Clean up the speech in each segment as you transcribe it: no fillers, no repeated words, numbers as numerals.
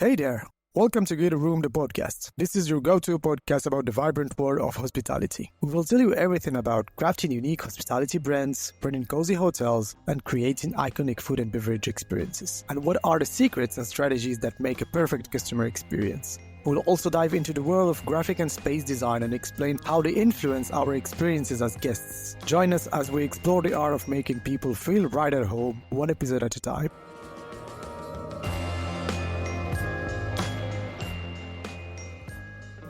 Hey there. Welcome to Get a Room, the podcast. This is your go-to podcast about the vibrant world of hospitality. We will tell you everything about crafting unique hospitality brands, running cozy hotels, and creating iconic food and beverage experiences. And what are the secrets and strategies that make a perfect customer experience? We'll also dive into the world of graphic and space design and explain how they influence our experiences as guests. Join us as we explore the art of making people feel right at home, one episode at a time.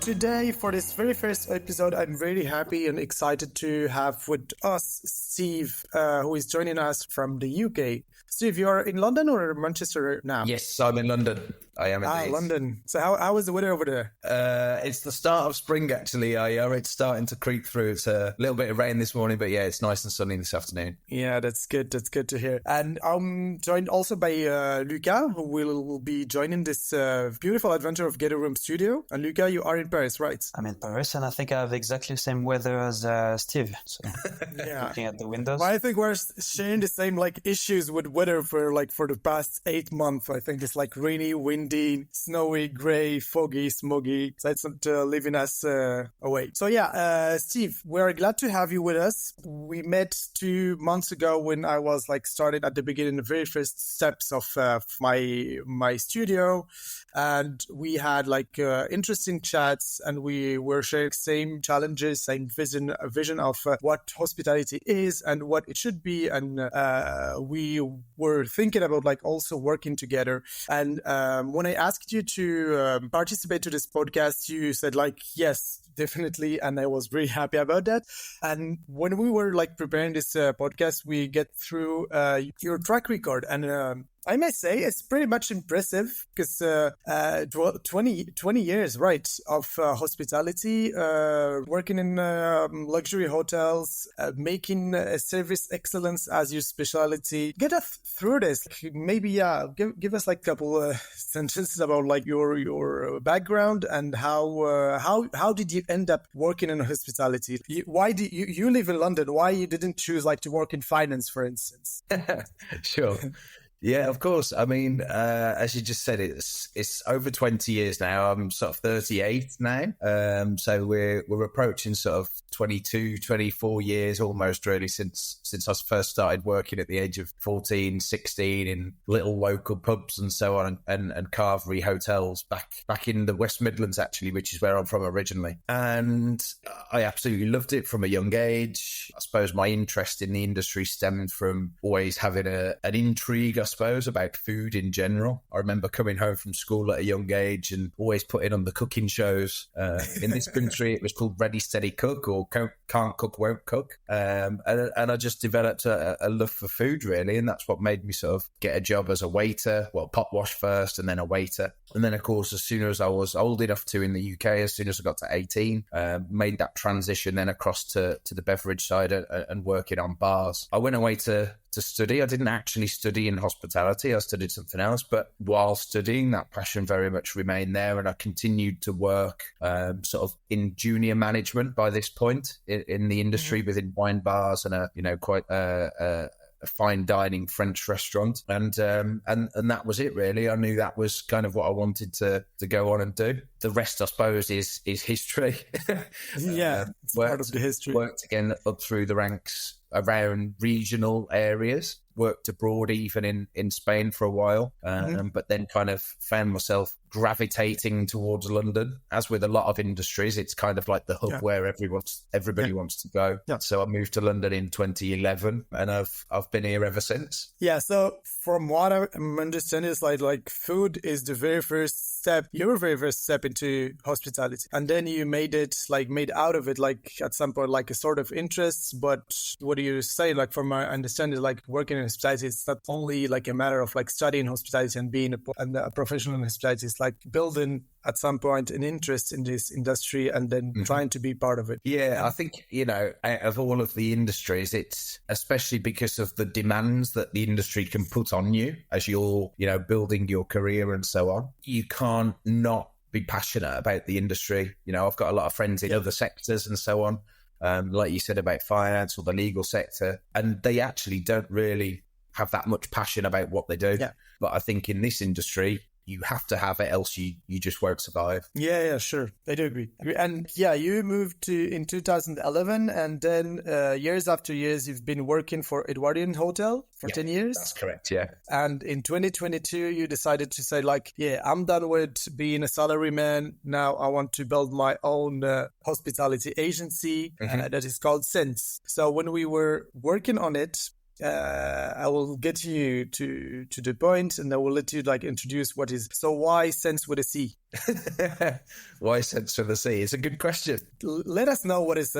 Today, for this very first episode, I'm really happy and excited to have with us Steve, who is joining us from the UK. Steve, you are in London or Manchester now? Yes, I'm in London. I am indeed. London. So how is the weather over there? It's the start of spring, actually. It's starting to creep through. It's a little bit of rain this morning, but yeah, it's nice and sunny this afternoon. Yeah, that's good. That's good to hear. And I'm joined also by Luca, who will be joining this beautiful adventure of Get a Room Studio. And Luca, you are in Paris, right? I'm in Paris, and I think I have exactly the same weather as Steve. So, yeah. Looking at the windows. Well, I think we're sharing the same issues with weather for the past 8 months. I think it's rainy, windy, snowy, grey, foggy, smoggy. So it's not leaving us away. So yeah, Steve, we're glad to have you with us. We met 2 months ago when I was started at the beginning, the very first steps of my studio, and we had interesting chats, and we were sharing same challenges, same vision of what hospitality is and what it should be, and we were thinking about also working together. And when I asked you to participate to this podcast, you said yes, definitely, and I was very happy about that. And when we were preparing this podcast, we get through your track record, and I must say it's pretty much impressive because 20 years, right, of hospitality, working in luxury hotels, making service excellence as your specialty. Get us through this. Maybe, give us a couple sentences about your background and how did you end up working in hospitality? Why did you live in London? Why you didn't choose to work in finance, for instance? Sure. Yeah, of course. I mean, as you just said, it's over 20 years now. I'm sort of 38 now. So we're approaching sort of 22, 24 years almost really since I first started working at the age of 14, 16 in little local pubs and so on, and carvery hotels back in the West Midlands, actually, which is where I'm from originally. And I absolutely loved it from a young age. I suppose my interest in the industry stemmed from always having an intrigue, I suppose, about food in general. I remember coming home from school at a young age and always putting on the cooking shows. In this country, it was called Ready, Steady, Cook, or Can't Cook, Won't Cook. And I just developed a love for food, really. And that's what made me sort of get a job as a waiter. Well, pot wash first and then a waiter. And then, of course, as soon as I was old enough to in the UK, as soon as I got to 18, made that transition then across to the beverage side and working on bars. I went away to study. I didn't actually study in hospitality. I studied something else. But while studying, that passion very much remained there. And I continued to work sort of in junior management by this point in the industry, within wine bars and quite a fine dining French restaurant. And that was it, really. I knew that was kind of what I wanted to go on and do. The rest, I suppose, is history. Yeah, it's part of the history. Worked again up through the ranks around regional areas, worked abroad even in Spain for a while, but then kind of found myself gravitating towards London. As with a lot of industries, it's kind of like the hub where everybody wants to go. Yeah. So I moved to London in 2011, and I've been here ever since. Yeah. So from what I understand, is like food is the very first step, your very first step into hospitality, and then you made out of it at some point a sort of interest. But what do you say? From my understanding, working in hospitality, it's not only a matter of studying hospitality and being a professional in hospitality. It's building at some point an interest in this industry and then trying to be part of it. Yeah, I think, out of all of the industries, it's especially because of the demands that the industry can put on you as you're, building your career and so on. You can't not be passionate about the industry. I've got a lot of friends in other sectors and so on, like you said about finance or the legal sector, and they actually don't really have that much passion about what they do. Yeah. But I think in this industry, you have to have it, else you just won't survive. Yeah, sure. I do agree. And yeah, you moved in 2011, and then years after years, you've been working for Edwardian Hotel for 10 years. That's correct, yeah. And in 2022, you decided to say like, yeah, I'm done with being a salaryman. Now I want to build my own hospitality agency that is called Cense. So when we were working on it, I will get you to the point, and I will let you like introduce what is. So why Cense with a C? Why Cense with a C? It's a good question. Let us know what is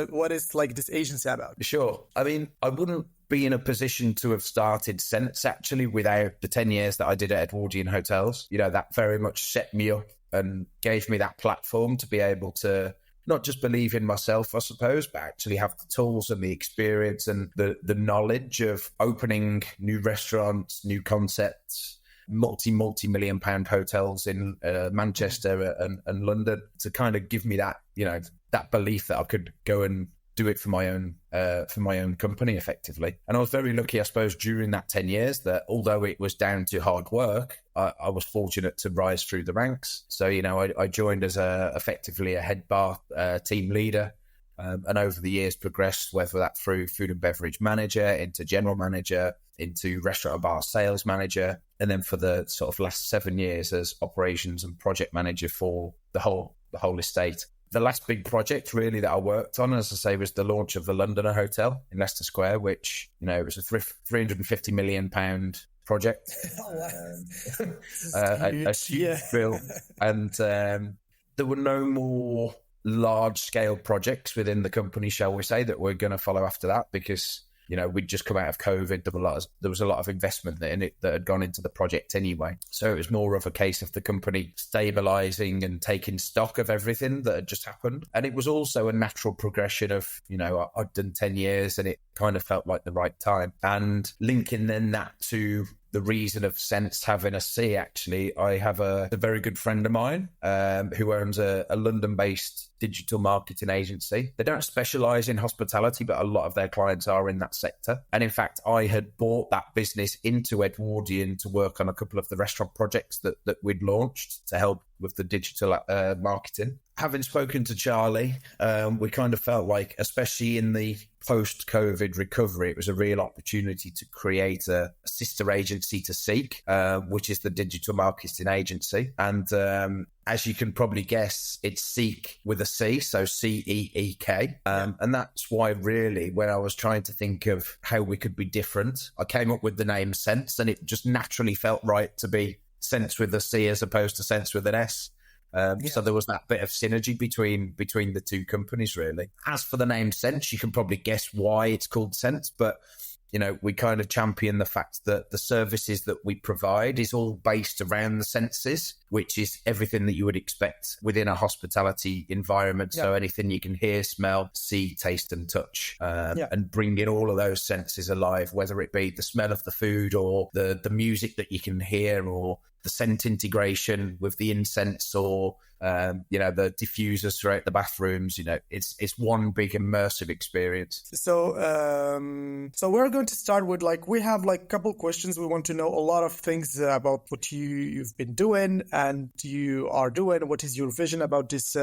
like this agency about. Sure. I mean, I wouldn't be in a position to have started Cense actually without the 10 years that I did at Edwardian Hotels. You know, that very much set me up and gave me that platform to be able to not just believe in myself, I suppose, but actually have the tools and the experience and the knowledge of opening new restaurants, new concepts, multi-million pound hotels in Manchester and London, to kind of give me that, you know, that belief that I could go and do it for my own company effectively. And I was very lucky, I suppose, during that 10 years that although it was down to hard work, I was fortunate to rise through the ranks. So, you know, I joined as effectively a head bar team leader, and over the years progressed, whether that through food and beverage manager, into general manager, into restaurant and bar sales manager, and then for the sort of last 7 years as operations and project manager for the whole estate. The last big project really that I worked on, as I say, was the launch of the Londoner Hotel in Leicester Square, which, you know, it was a £350 million project. A huge bill. And there were no more large-scale projects within the company, shall we say, that were going to follow after that, because, you know, we'd just come out of COVID. There was a lot of investment in it that had gone into the project anyway. So it was more of a case of the company stabilising and taking stock of everything that had just happened. And it was also a natural progression of, you know, I'd done 10 years and it kind of felt like the right time. And linking then that to the reason of Cense having a C, actually, I have a very good friend of mine who owns a London-based digital marketing agency. They don't specialise in hospitality, but a lot of their clients are in that sector. And in fact, I had bought that business into Edwardian to work on a couple of the restaurant projects that we'd launched to help with the digital marketing. Having spoken to Charlie, we kind of felt like, especially in the post-COVID recovery, it was a real opportunity to create a sister agency to Seek, which is the digital marketing agency. And as you can probably guess, it's Seek with a C, so C-E-E-K. And that's why really, when I was trying to think of how we could be different, I came up with the name Cense, and it just naturally felt right to be Cense with a C as opposed to Cense with an S. So there was that bit of synergy between the two companies, really. As for the name Cense, you can probably guess why it's called Cense, but, you know, we kind of champion the fact that the services that we provide is all based around the senses, which is everything that you would expect within a hospitality environment. So anything you can hear, smell, see, taste and touch, and bringing all of those senses alive, whether it be the smell of the food or the music that you can hear, or the scent integration with the incense, or you know, the diffusers throughout the bathrooms. You know, it's one big immersive experience. So we're going to start with, like, we have like a couple questions. We want to know a lot of things about what you've been doing and you are doing. What is your vision about this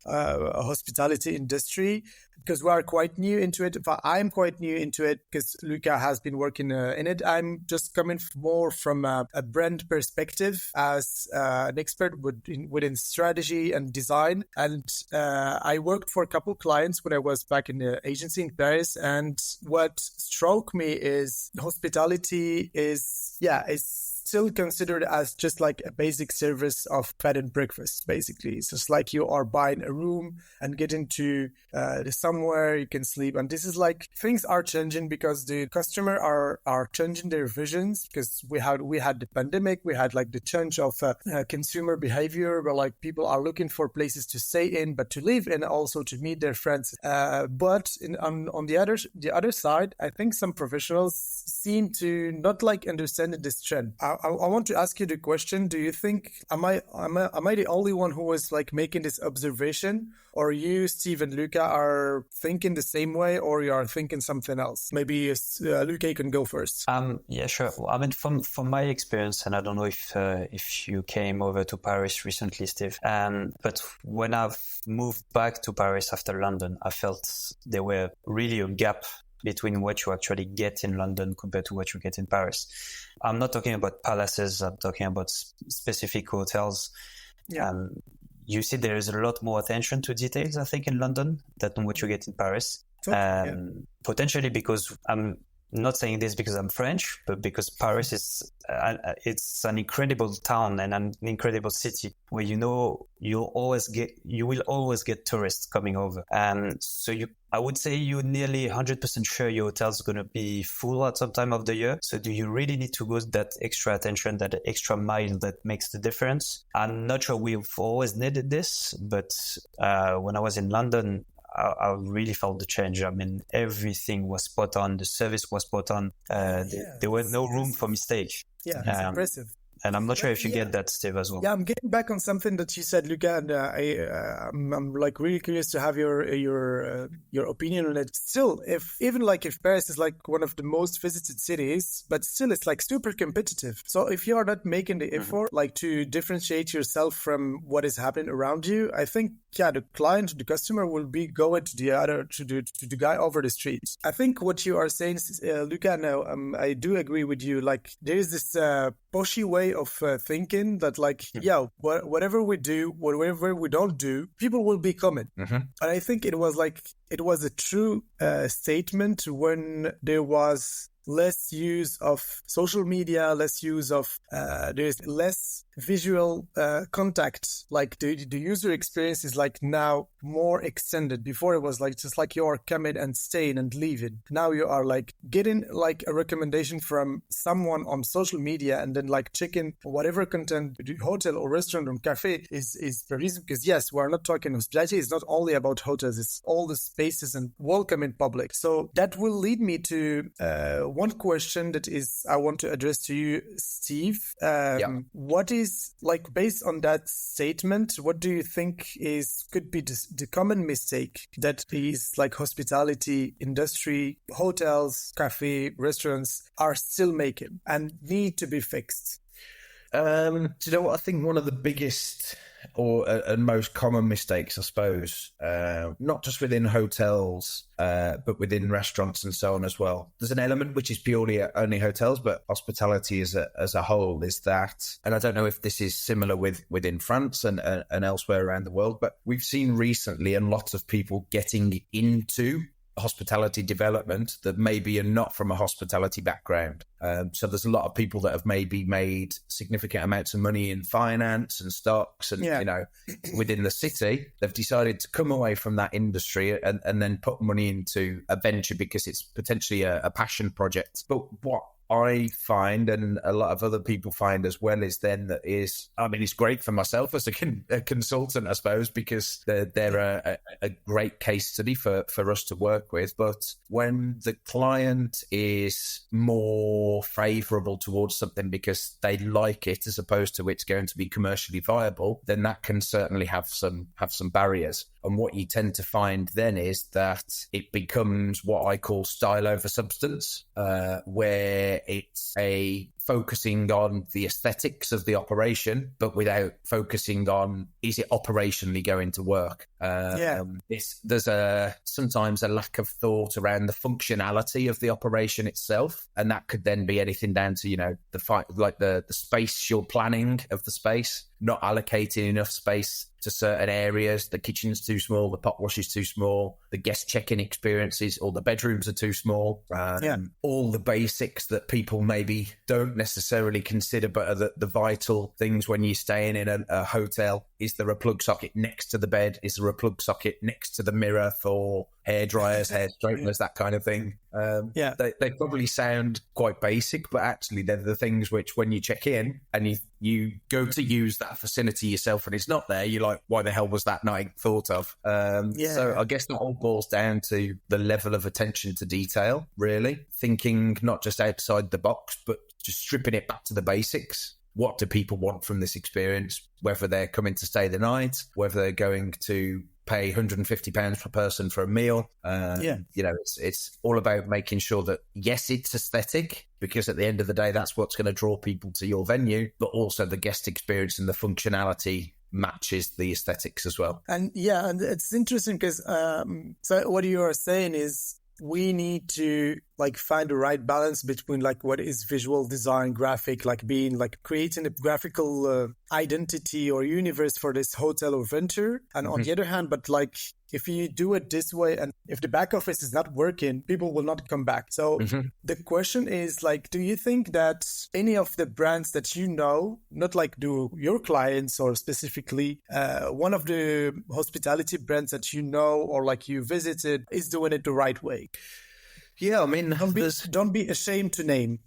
hospitality industry? Because we are quite new into it. I'm quite new into it because Luca has been working in it. I'm just coming more from a brand perspective as an expert within strategy and design. And I worked for a couple of clients when I was back in the agency in Paris. And what struck me is hospitality is still considered as just like a basic service of bed and breakfast, basically. It's just like you are buying a room and getting to somewhere you can sleep. And this is like, things are changing because the customer are changing their visions, because we had the pandemic, we had like the change of consumer behavior, where like people are looking for places to stay in, but to live in, also to meet their friends. But on the other side, I think some professionals seem to not like understand this trend. I want to ask you the question. Do you think, am I the only one who was like making this observation, or you, Steve and Luca, are thinking the same way, or you are thinking something else? Maybe Luca, you can go first. Yeah, sure. Well, I mean, from my experience, and I don't know if you came over to Paris recently, Steve, but when I've moved back to Paris after London, I felt there were really a gap between what you actually get in London compared to what you get in Paris. I'm not talking about palaces. I'm talking about specific hotels. Yeah. You see, there is a lot more attention to details, I think, in London than what you get in Paris. Potentially because I'm not saying this because I'm French, but because Paris is it's an incredible town and an incredible city where you will always get tourists coming over. So I would say you're nearly 100% sure your hotel's going to be full at some time of the year. So do you really need to go that extra attention, that extra mile that makes the difference? I'm not sure we've always needed this, but when I was in London, I really felt the change. I mean, everything was spot on. The service was spot on. There was no room for mistake. Yeah, it's impressive. And I'm not sure if you get that, Steve, as well. Yeah, I'm getting back on something that you said, Luca, and I'm like really curious to have your opinion on it. Still, if Paris is like one of the most visited cities, but still it's like super competitive. So if you are not making the effort like to differentiate yourself from what is happening around you, I think the client, the customer will be going to the guy over the street. I think what you are saying, Luca, now I do agree with you. Like there is this pushy way of thinking that like, whatever we do, whatever we don't do, people will be coming. And I think it was a true statement when there was less use of social media, less use of there's less visual contact. Like the user experience is like now more extended. Before it was like just like you are coming and staying and leaving. Now you are like getting like a recommendation from someone on social media and then like checking whatever content the hotel or restaurant or cafe is producing. Because yes, we're not talking hospitality. It's not only about hotels. It's all the spaces and welcome in public. So that will lead me to one question that is I want to address to you, Steve. What is like based on that statement? What do you think could be the common mistake that these like hospitality industry, hotels, cafe, restaurants are still making and need to be fixed? Do you know what? I think one of the biggest and most common mistakes, I suppose, not just within hotels, but within restaurants and so on as well. There's an element which is purely only hotels, but hospitality as a whole is that, and I don't know if this is similar within France and elsewhere around the world, but we've seen recently a lot of people getting into hospitality development that maybe are not from a hospitality background. So there's a lot of people that have maybe made significant amounts of money in finance and stocks and, within the city, they've decided to come away from that industry and then put money into a venture because it's potentially a passion project. But what I find, and a lot of other people find as well, is then that it's great for myself as a consultant, I suppose, because they're a great case study for us to work with. But when the client is more favourable towards something because they like it as opposed to it's going to be commercially viable, then that can certainly have some barriers. And what you tend to find then is that it becomes what I call style over substance, where it's focusing on the aesthetics of the operation, but without focusing on, is it operationally going to work? There's sometimes a lack of thought around the functionality of the operation itself. And that could then be anything down to, the space you're planning of the space, not allocating enough space to certain areas. The kitchen's too small, the pot wash is too small, the guest check-in experiences or the bedrooms are too small. All the basics that people maybe don't necessarily consider but are the vital things when you're staying in a hotel. Is there a plug socket next to the bed? Is there a plug socket next to the mirror for hair dryers, hair straighteners, that kind of thing? They probably sound quite basic, but actually they're the things which when you check in and you go to use that facility yourself and it's not there, you're like, why the hell was that not thought of? So I guess that all boils down to the level of attention to detail, really. Thinking not just outside the box, but just stripping it back to the basics. What do people want from this experience? Whether they're coming to stay the night, whether they're going to pay £150 per person for a meal. It's all about making sure that, yes, it's aesthetic, because at the end of the day, that's what's going to draw people to your venue, but also the guest experience and the functionality matches the aesthetics as well. And it's interesting because so what you are saying is we need to find the right balance between what is visual design, graphic, being creating a graphical identity or universe for this hotel or venture. And on the other hand, but if you do it this way and if the back office is not working, people will not come back. So the question is do you think that any of the brands that not do your clients or specifically one of the hospitality brands that or you visited is doing it the right way? Yeah, I mean, don't be ashamed to name.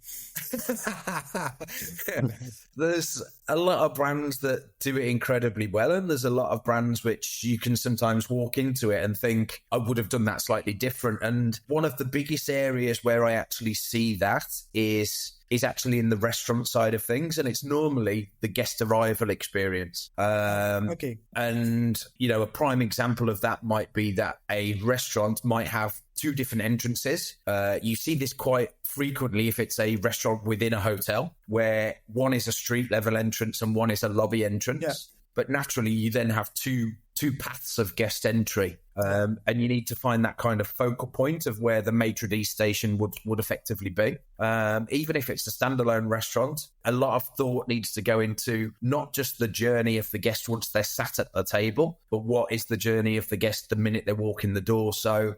There's a lot of brands that do it incredibly well, and there's a lot of brands which you can sometimes walk into it and think, I would have done that slightly different. And one of the biggest areas where I actually see that is actually in the restaurant side of things, and it's normally the guest arrival experience. Okay. And, a prime example of that might be that a restaurant might have two different entrances. You see this quite frequently if it's a restaurant within a hotel, where one is a street level entrance and one is a lobby entrance. Yeah. But naturally, you then have two paths of guest entry. And you need to find that kind of focal point of where the maitre d' station would effectively be. Even if it's a standalone restaurant, a lot of thought needs to go into not just the journey of the guest once they're sat at the table, but what is the journey of the guest the minute they walk in the door. So,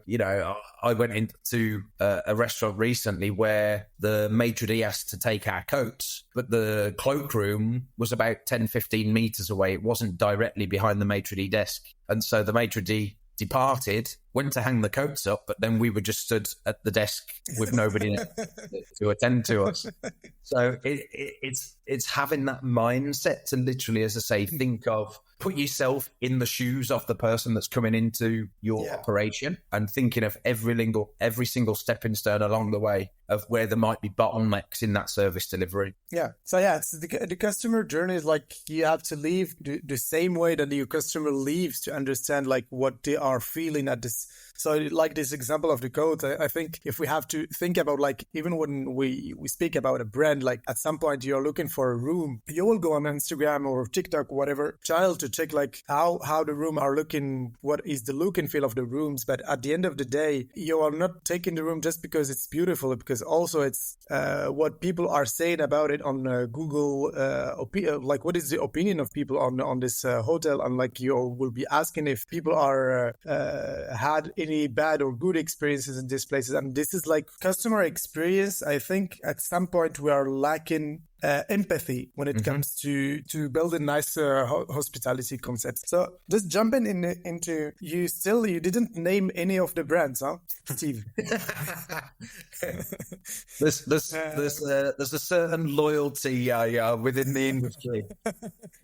I went into a restaurant recently where the maitre d' asked to take our coats, but the cloakroom was about 10, 15 meters away. It wasn't directly behind the maitre d' desk. And so the maitre d' departed, went to hang the coats up, but then we were just stood at the desk with nobody to attend to us. So it's having that mindset to literally, as I say, think of, put yourself in the shoes of the person that's coming into your operation and thinking of every single stepping stone along the way of where there might be bottlenecks in that service delivery. Yeah. So so the customer journey is you have to leave the same way that your customer leaves to understand what they are feeling at this. So this example of the coat, I think if we have to think about even when we speak about a brand, at some point you're looking for a room, you will go on Instagram or TikTok, whatever channel to check how the room are looking, what is the look and feel of the rooms. But at the end of the day, you are not taking the room just because it's beautiful, because also it's what people are saying about it on Google, what is the opinion of people on this hotel, and you will be asking if people are had any bad or good experiences in these places. And this is customer experience. I think at some point we are lacking empathy when it comes to building nice hospitality concepts. So just jumping into you didn't name any of the brands, huh, Steve? There's a certain loyalty within the industry.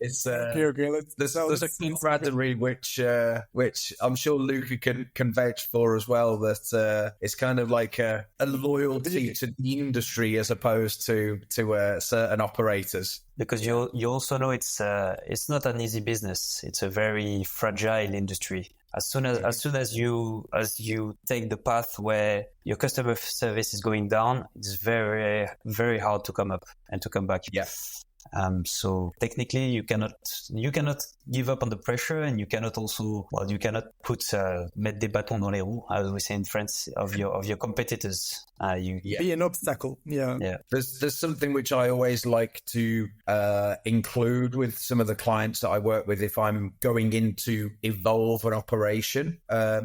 It's okay. There's a camaraderie which I'm sure Luca can vouch for as well. That it's kind of like a loyalty to the industry as opposed to certain operators. Because you also know it's not an easy business. It's a very fragile industry. As soon as you take the path where your customer service is going down, it's very, very hard to come up and to come back. Yeah. So technically you cannot give up on the pressure, and you cannot put mettre des bâtons dans les roues, as we say in France, of your competitors. Be an obstacle. Yeah. There's something which I always like to include with some of the clients that I work with if I'm going in to evolve an operation,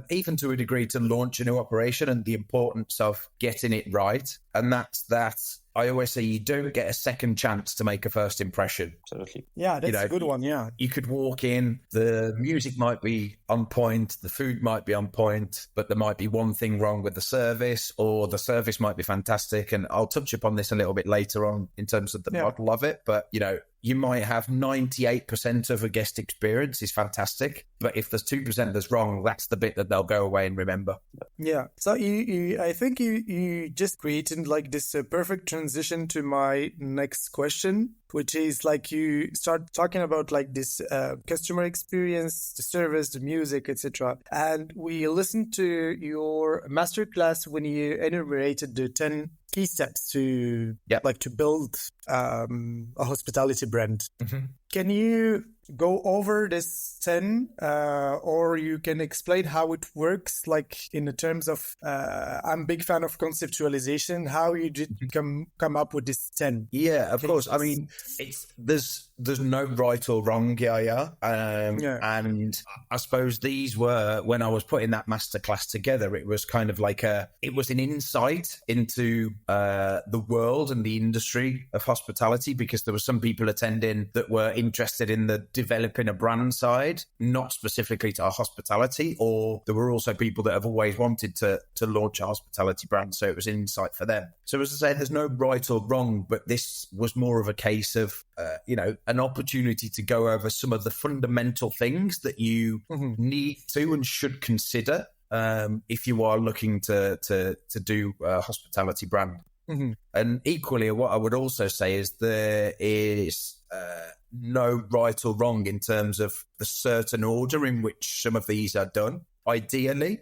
even to a degree to launch a new operation, and the importance of getting it right. And that's that. I always say you don't get a second chance to make a first impression. Absolutely. Yeah, that's a good one, yeah. You could walk in, the music might be on point, the food might be on point, but there might be one thing wrong with the service, or the service might be fantastic. And I'll touch upon this a little bit later on in terms of the model of it. But, you might have 98% of a guest experience is fantastic, but if there's 2% that's wrong, that's the bit that they'll go away and remember. Yeah. So I think you just created like this perfect transition to my next question, which is like you start talking about like this customer experience, the service, the music, etc. And we listened to your masterclass when you enumerated the 10 key steps to like to build a hospitality brand. Mm-hmm. Can you go over this 10 or you can explain how it works, like in the terms of I'm a big fan of conceptualization, how you did come up with this 10? Yeah, of course. I mean, there's no right or wrong, and I suppose these were, when I was putting that masterclass together, it was kind of like it was an insight into the world and the industry of hospitality, because there were some people attending that were interested in the developing a brand side, not specifically to our hospitality, or there were also people that have always wanted to launch a hospitality brand, so it was an insight for them. So as I say, there's no right or wrong, but this was more of a case of an opportunity to go over some of the fundamental things that you need to and should consider if you are looking to do a hospitality brand. Mm-hmm. And equally, what I would also say is there is no right or wrong in terms of the certain order in which some of these are done. Ideally,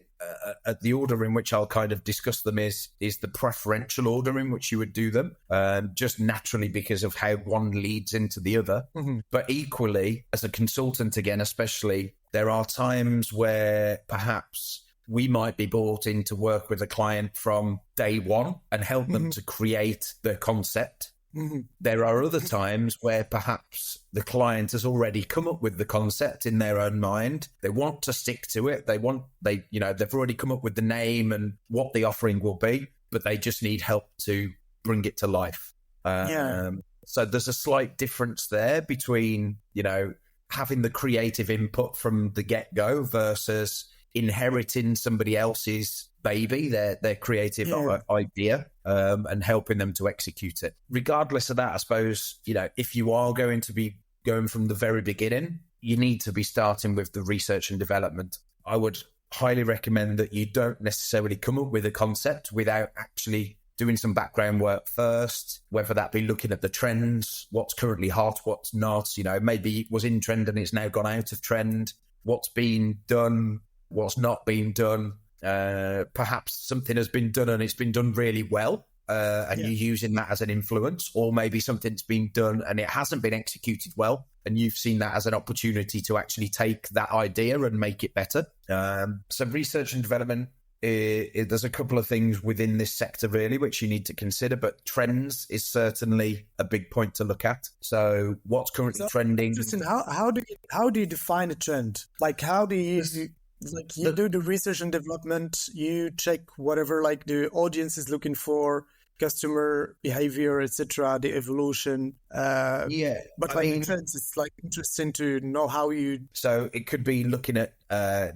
the order in which I'll kind of discuss them is the preferential order in which you would do them, just naturally because of how one leads into the other. Mm-hmm. But equally, as a consultant, again, especially, there are times where perhaps we might be brought in to work with a client from day one and help them to create the concept. Mm-hmm. There are other times where perhaps the client has already come up with the concept in their own mind. They want to stick to it. They've already come up with the name and what the offering will be, but they just need help to bring it to life. So there's a slight difference there between, having the creative input from the get-go versus inheriting somebody else's baby, their creative idea, and helping them to execute it. Regardless of that, I suppose, if you are going to be going from the very beginning, you need to be starting with the research and development. I would highly recommend that you don't necessarily come up with a concept without actually doing some background work first, whether that be looking at the trends, what's currently hot, what's not, maybe it was in trend and it's now gone out of trend, what's been done, what's not been done. Perhaps something has been done and it's been done really well, and you're using that as an influence, or maybe something's been done and it hasn't been executed well, and you've seen that as an opportunity to actually take that idea and make it better. So research and development, there's a couple of things within this sector really which you need to consider, but trends is certainly a big point to look at. So what's currently trending? Interesting. How do you define a trend? Like, how do you you do the research and development, you check whatever like the audience is looking for, customer behavior, etc., the evolution. But trends, it's like interesting to know how you. So it could be looking at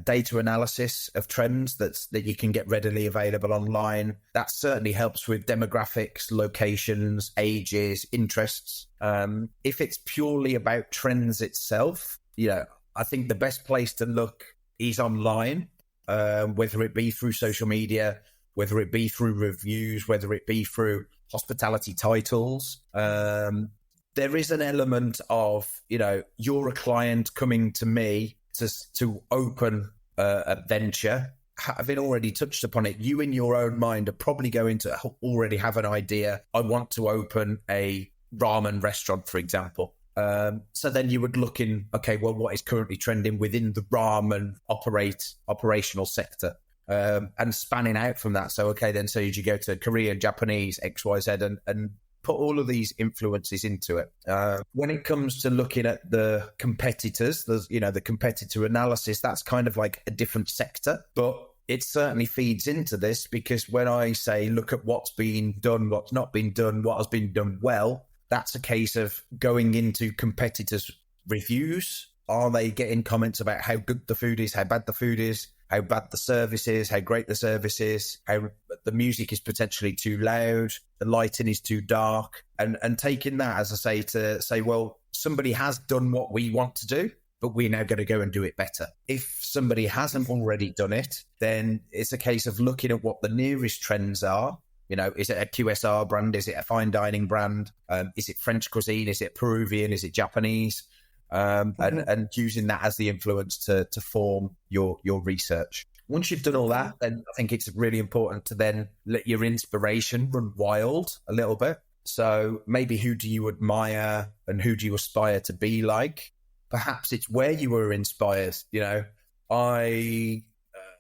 data analysis of trends that you can get readily available online. That certainly helps with demographics, locations, ages, interests. If it's purely about trends itself, I think the best place to look is online, whether it be through social media, whether it be through reviews, whether it be through hospitality titles. There is an element of, you're a client coming to me to open a venture. Having already touched upon it, you in your own mind are probably going to already have an idea. I want to open a ramen restaurant, for example. So then you would look in, okay, well, what is currently trending within the ramen operational sector, and spanning out from that. So, okay, then so you go to Korean, Japanese, XYZ, and put all of these influences into it. When it comes to looking at the competitors, there's, the competitor analysis, that's kind of like a different sector, but it certainly feeds into this, because when I say look at what's been done, what's not been done, what has been done well, that's a case of going into competitors' reviews. Are they getting comments about how good the food is, how bad the food is, how bad the service is, how great the service is, how the music is potentially too loud, the lighting is too dark, and taking that, as I say, to say, well, somebody has done what we want to do, but we're now going to go and do it better. If somebody hasn't already done it, then it's a case of looking at what the nearest trends are. You know, is it a QSR brand? Is it a fine dining brand? Is it French cuisine? Is it Peruvian? Is it Japanese? And using that as the influence to form your research. Once you've done all that, then I think it's really important to then let your inspiration run wild a little bit. So maybe who do you admire and who do you aspire to be like? Perhaps it's where you were inspired. You know, I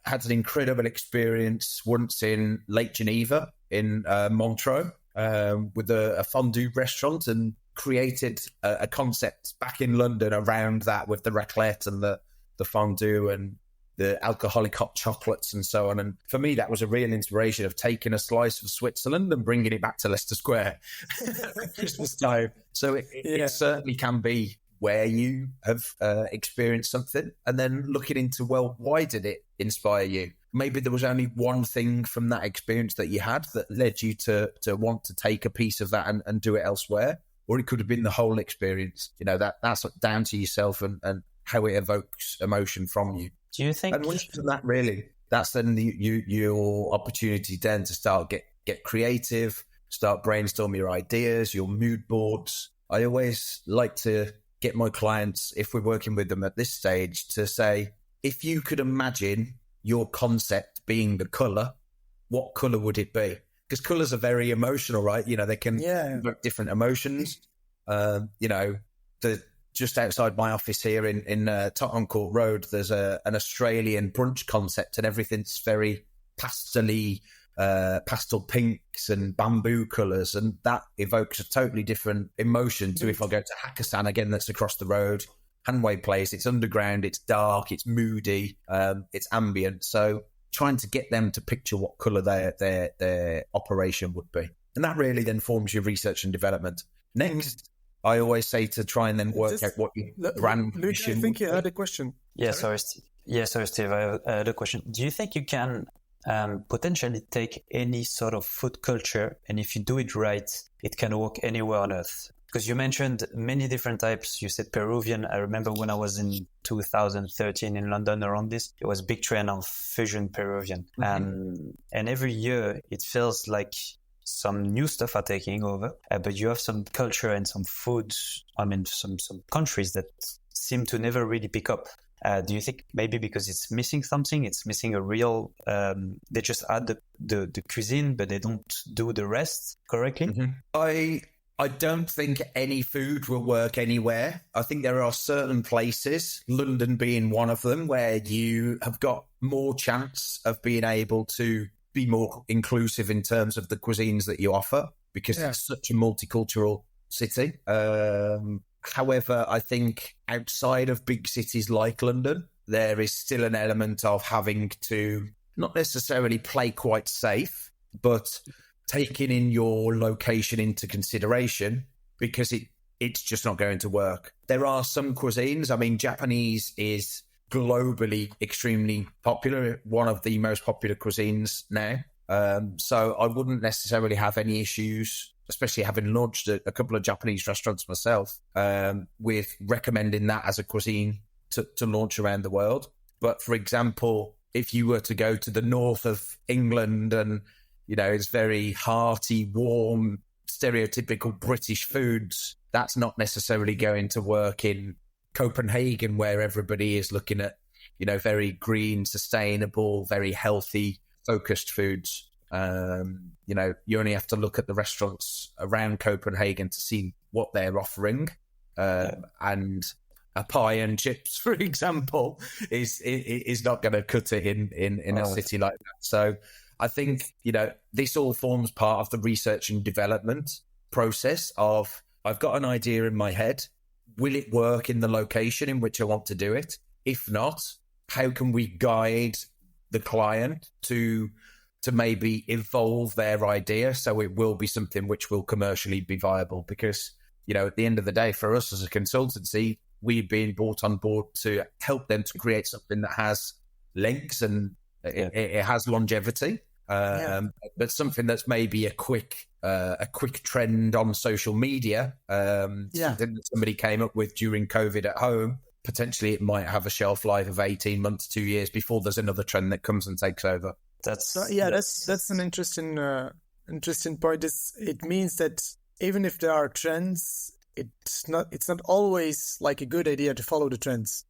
had an incredible experience once in Lake Geneva in Montreux with a fondue restaurant, and created a concept back in London around that with the raclette and the fondue and the alcoholic hot chocolates and so on. And for me, that was a real inspiration of taking a slice of Switzerland and bringing it back to Leicester Square at Christmas time. So it certainly can be where you have experienced something, and then looking into, well, why did it inspire you? Maybe there was only one thing from that experience that you had that led you to want to take a piece of that and do it elsewhere. Or it could have been the whole experience. You know, that's down to yourself and how it evokes emotion from you. Do you think? And once you've done that, really, that's then your opportunity then to start get creative, start brainstorming your ideas, your mood boards. I always like to get my clients, if we're working with them at this stage, to say, if you could imagine your concept being the colour, what colour would it be? Because colours are very emotional, right? You know, they can evoke different emotions. You know, just outside my office here in Tottenham Court Road, there's an Australian brunch concept, and everything's very pastel pinks and bamboo colours, and that evokes a totally different emotion to if I go to Hakkasan again, that's across the road. Hanway Place, it's underground, it's dark, it's moody, it's ambient. So trying to get them to picture what colour their operation would be. And that really then forms your research and development. Next, I always say to try and then work out what your brand mission. I think you had a question. Sorry, Steve. I had a question. Do you think you can potentially take any sort of food culture, and if you do it right, it can work anywhere on earth? Because you mentioned many different types. You said Peruvian. I remember when I was in 2013 in London around this, it was a big trend of fusion Peruvian. And every year it feels like some new stuff are taking over, but you have some culture and some foods, some countries that seem to never really pick up. Do you think maybe because it's missing something, it's missing a real, they just add the cuisine, but they don't do the rest correctly? I don't think any food will work anywhere. I think there are certain places, London being one of them, where you have got more chance of being able to be more inclusive in terms of the cuisines that you offer, because it's such a multicultural city. However, I think outside of big cities like London, there is still an element of having to not necessarily play quite safe, but taking in your location into consideration, because it's just not going to work. There are some cuisines. I mean, Japanese is globally extremely popular, one of the most popular cuisines now. So I wouldn't necessarily have any issues, especially having launched a couple of Japanese restaurants myself, with recommending that as a cuisine to launch around the world. But for example, if you were to go to the north of England and, you know, it's very hearty, warm, stereotypical British foods, that's not necessarily going to work in Copenhagen, where everybody is looking at, you know, very green, sustainable, very healthy, focused foods. You know, you only have to look at the restaurants around Copenhagen to see what they're offering. And a pie and chips, for example, is not going to cut it in a city like that. So I think, you know, this all forms part of the research and development process of, I've got an idea in my head. Will it work in the location in which I want to do it? If not, how can we guide the client to maybe evolve their idea so it will be something which will commercially be viable? Because, you know, at the end of the day, for us as a consultancy, we've been brought on board to help them to create something that has legs and it has longevity. but something that's maybe a quick trend on social media, something that somebody came up with during COVID at home. Potentially, it might have a shelf life of 18 months, 2 years before there's another trend that comes and takes over. That's an interesting point. It means that even if there are trends, it's not always like a good idea to follow the trends.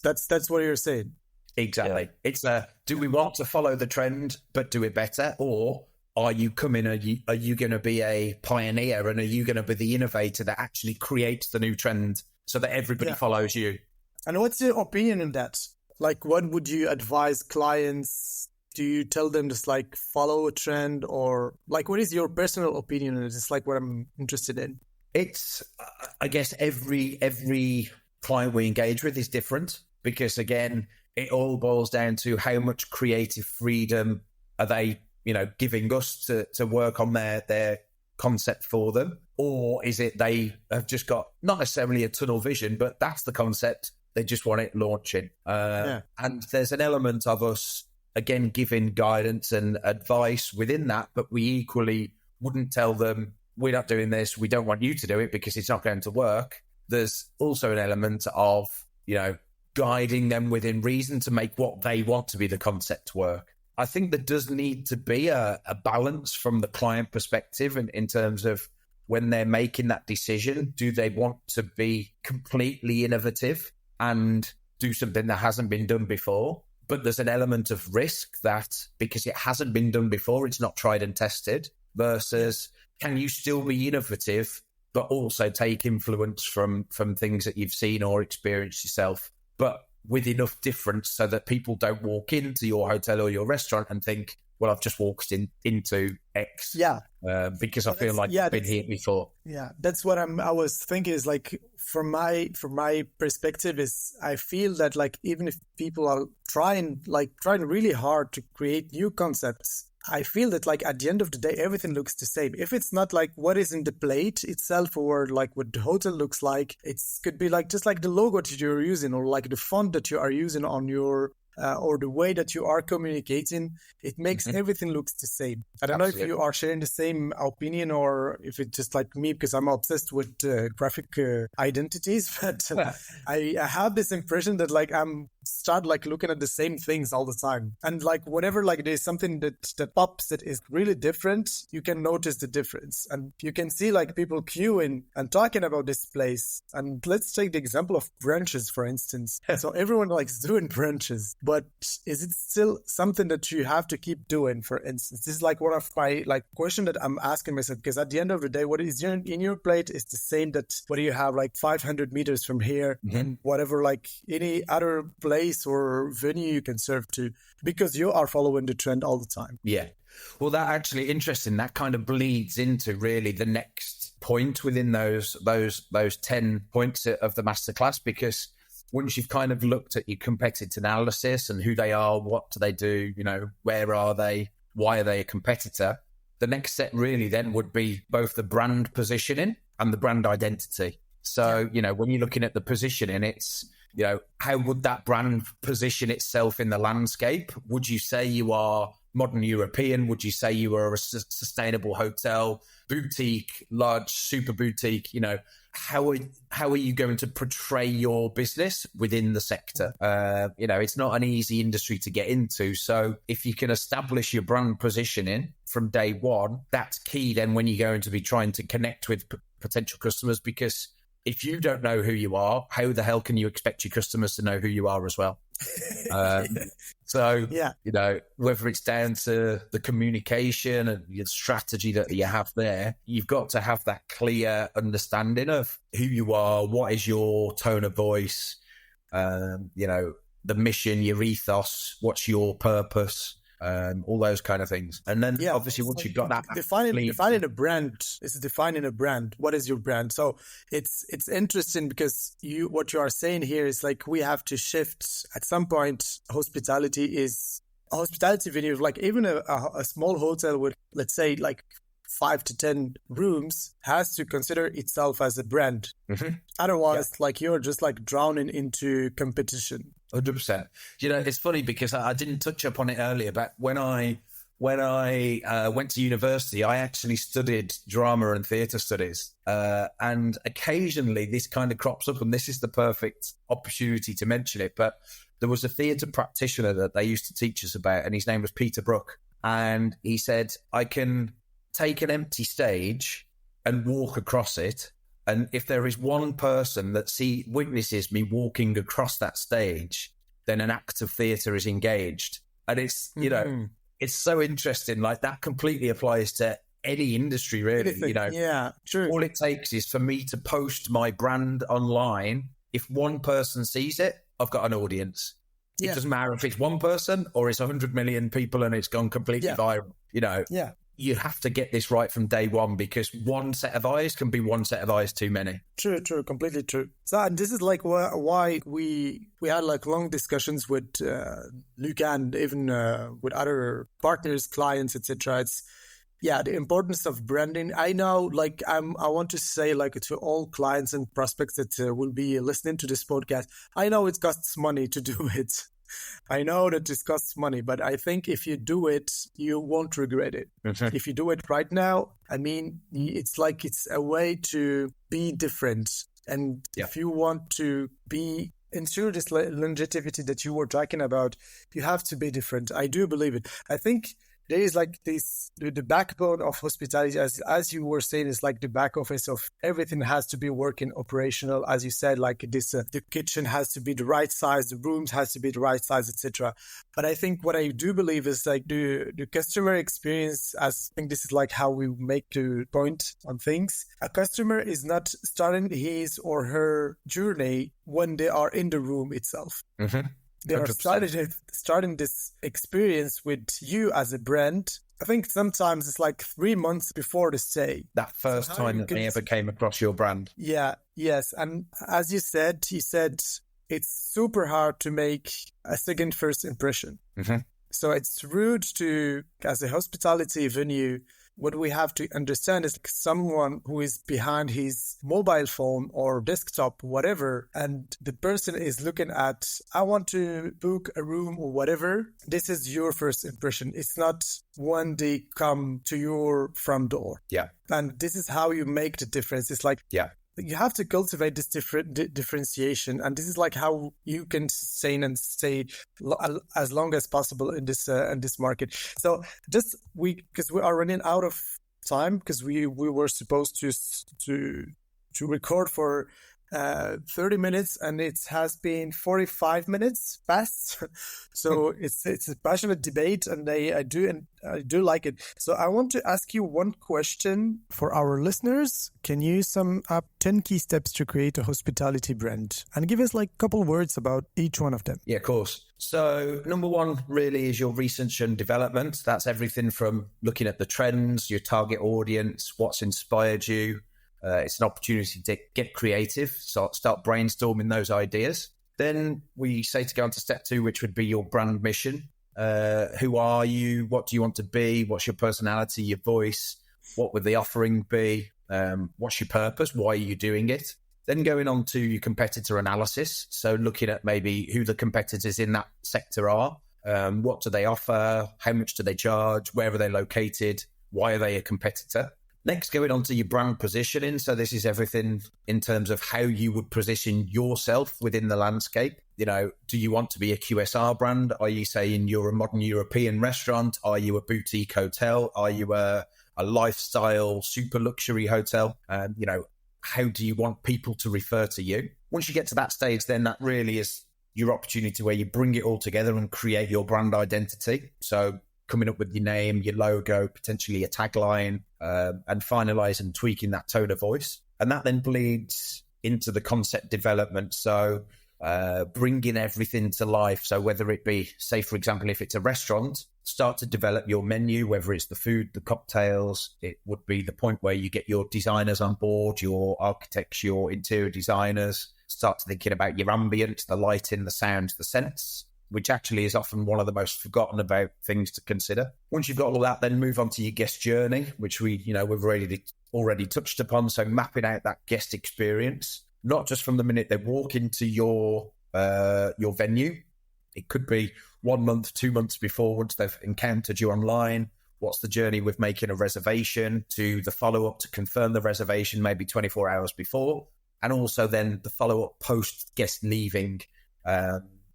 That's what you're saying. Exactly. It's do we want to follow the trend but do it better, or are you coming? Are you going to be a pioneer, and are you going to be the innovator that actually creates the new trend so that everybody follows you? And what's your opinion on that? Like, what would you advise clients? Do you tell them just like follow a trend, or like what is your personal opinion on it? It's like what I'm interested in. It's, I guess every client we engage with is different, because again, it all boils down to how much creative freedom are they, giving us to work on their concept for them, or is it they have just got not necessarily a tunnel vision, but that's the concept, they just want it launching. And there's an element of us again giving guidance and advice within that, but we equally wouldn't tell them, we're not doing this, we don't want you to do it because it's not going to work. There's also an element of, guiding them within reason to make what they want to be the concept work. I think there does need to be a balance from the client perspective, and in terms of when they're making that decision, do they want to be completely innovative and do something that hasn't been done before? But there's an element of risk that because it hasn't been done before, it's not tried and tested, versus can you still be innovative, but also take influence from things that you've seen or experienced yourself, but with enough difference so that people don't walk into your hotel or your restaurant and think, well, I've just walked into X. Because I feel like I've been here before. Yeah, that's what I was thinking is like, from my perspective is I feel that like, even if people are trying really hard to create new concepts, I feel that like at the end of the day, everything looks the same. If it's not like what is in the plate itself, or like what the hotel looks like, it could be like just like the logo that you're using, or like the font that you are using on your or the way that you are communicating, it makes everything looks the same. I don't know if you are sharing the same opinion, or if it's just like me, because I'm obsessed with graphic identities, but I have this impression that like I'm start like looking at the same things all the time, and like whenever like there's something that pops that is really different, you can notice the difference, and you can see like people queuing and talking about this place. And let's take the example of brunches, for instance. So everyone likes doing brunches, but is it still something that you have to keep doing? For instance, this is like one of my like question that I'm asking myself, because at the end of the day, what is in your plate is the same that what do you have like 500 meters from here, and whatever like any other place or venue you can serve to, because you are following the trend all the time. Yeah. Well, that actually interesting. That kind of bleeds into really the next point within those 10 points of the masterclass, because once you've kind of looked at your competitor analysis and who they are, what do they do, where are they, why are they a competitor, the next step really then would be both the brand positioning and the brand identity. So, when you're looking at the positioning, it's, how would that brand position itself in the landscape? Would you say you are modern European? Would you say you are a sustainable hotel, boutique, large, super boutique? How are you going to portray your business within the sector? It's not an easy industry to get into. So if you can establish your brand positioning from day one, that's key then when you're going to be trying to connect with potential customers, because if you don't know who you are, how the hell can you expect your customers to know who you are as well? Whether it's down to the communication and your strategy that you have there, you've got to have that clear understanding of who you are, what is your tone of voice, the mission, your ethos, what's your purpose, all those kind of things. And then obviously once you've got that, defining a brand is defining a brand. What is your brand? So it's interesting, because what you are saying here is like, we have to shift at some point. Hospitality venue, like even a small hotel with, let's say, like 5 to 10 rooms, has to consider itself as a brand. Otherwise, like you're just like drowning into competition. 100%. It's funny because I didn't touch upon it earlier, but when I when I went to university, I actually studied drama and theatre studies. And occasionally this kind of crops up, and this is the perfect opportunity to mention it. But there was a theatre practitioner that they used to teach us about, and his name was Peter Brook. And he said, I can take an empty stage and walk across it. And if there is one person that witnesses me walking across that stage, then an act of theatre is engaged. And it's, you know, it's so interesting. Like, that completely applies to any industry, really. Anything. You know, Yeah, true. All it takes is for me to post my brand online. If one person sees it, I've got an audience. Yeah. It doesn't matter if it's one person or it's 100 million people and it's gone completely viral. You know, you have to get this right from day one, because one set of eyes can be one set of eyes too many. True, completely true. So, and this is like why we had like long discussions with Luca and even with other partners, clients, etc. It's the importance of branding. I know, like, I want to say, like, to all clients and prospects that will be listening to this podcast, I know it costs money to do it. I know that this costs money, but I think if you do it, you won't regret it. Mm-hmm. If you do it right now, I mean, it's like it's a way to be different. And if you want to ensure this longevity that you were talking about, you have to be different. I do believe it. I think there is like this, the backbone of hospitality, as you were saying, is like the back office of everything has to be working operational. As you said, like this, the kitchen has to be the right size, the rooms has to be the right size, etc. But I think what I do believe is like the customer experience, as I think this is like how we make the point on things. A customer is not starting his or her journey when they are in the room itself. Mm-hmm. They are starting this experience with you as a brand. I think sometimes it's like 3 months before the stay. That first time that they ever came across your brand. Yeah, yes. And as you said, he said it's super hard to make a second first impression. Mm-hmm. So it's rude to, as a hospitality venue, what we have to understand is like someone who is behind his mobile phone or desktop, whatever, and the person is looking at, I want to book a room or whatever. This is your first impression. It's not when they come to your front door. Yeah. And this is how you make the difference. It's like, you have to cultivate this differentiation, and this is like how you can sustain and stay as long as possible in this market. So just because we are running out of time, because we were supposed to record for 30 minutes and it has been 45 minutes past. So it's a passionate debate, and I do like it. So I want to ask you one question for our listeners. Can you sum up 10 key steps to create a hospitality brand and give us like a couple words about each one of them? Yeah, of course. So number one really is your research and development. That's everything from looking at the trends, your target audience, what's inspired you. It's an opportunity to get creative, so start brainstorming those ideas. Then we say to go on to step 2, which would be your brand mission. Who are you? What do you want to be? What's your personality, your voice? What would the offering be? What's your purpose? Why are you doing it? Then going on to your competitor analysis. So looking at maybe who the competitors in that sector are. What do they offer? How much do they charge? Where are they located? Why are they a competitor? Next, going on to your brand positioning. So this is everything in terms of how you would position yourself within the landscape. You know, do you want to be a QSR brand? Are you saying you're a modern European restaurant? Are you a boutique hotel? Are you a lifestyle super luxury hotel? You know, how do you want people to refer to you? Once you get to that stage, then that really is your opportunity where you bring it all together and create your brand identity. So coming up with your name, your logo, potentially a tagline, and finalize and tweaking that tone of voice. And that then bleeds into the concept development. So bringing everything to life. So whether it be, say, for example, if it's a restaurant, start to develop your menu, whether it's the food, the cocktails. It would be the point where you get your designers on board, your architects, your interior designers, start thinking about your ambience, the lighting, the sound, the scents, which actually is often one of the most forgotten about things to consider. Once you've got all that, then move on to your guest journey, which we've already touched upon. So mapping out that guest experience, not just from the minute they walk into your venue. It could be 1 month, 2 months before, once they've encountered you online. What's the journey with making a reservation, to the follow-up to confirm the reservation maybe 24 hours before, and also then the follow-up post-guest leaving,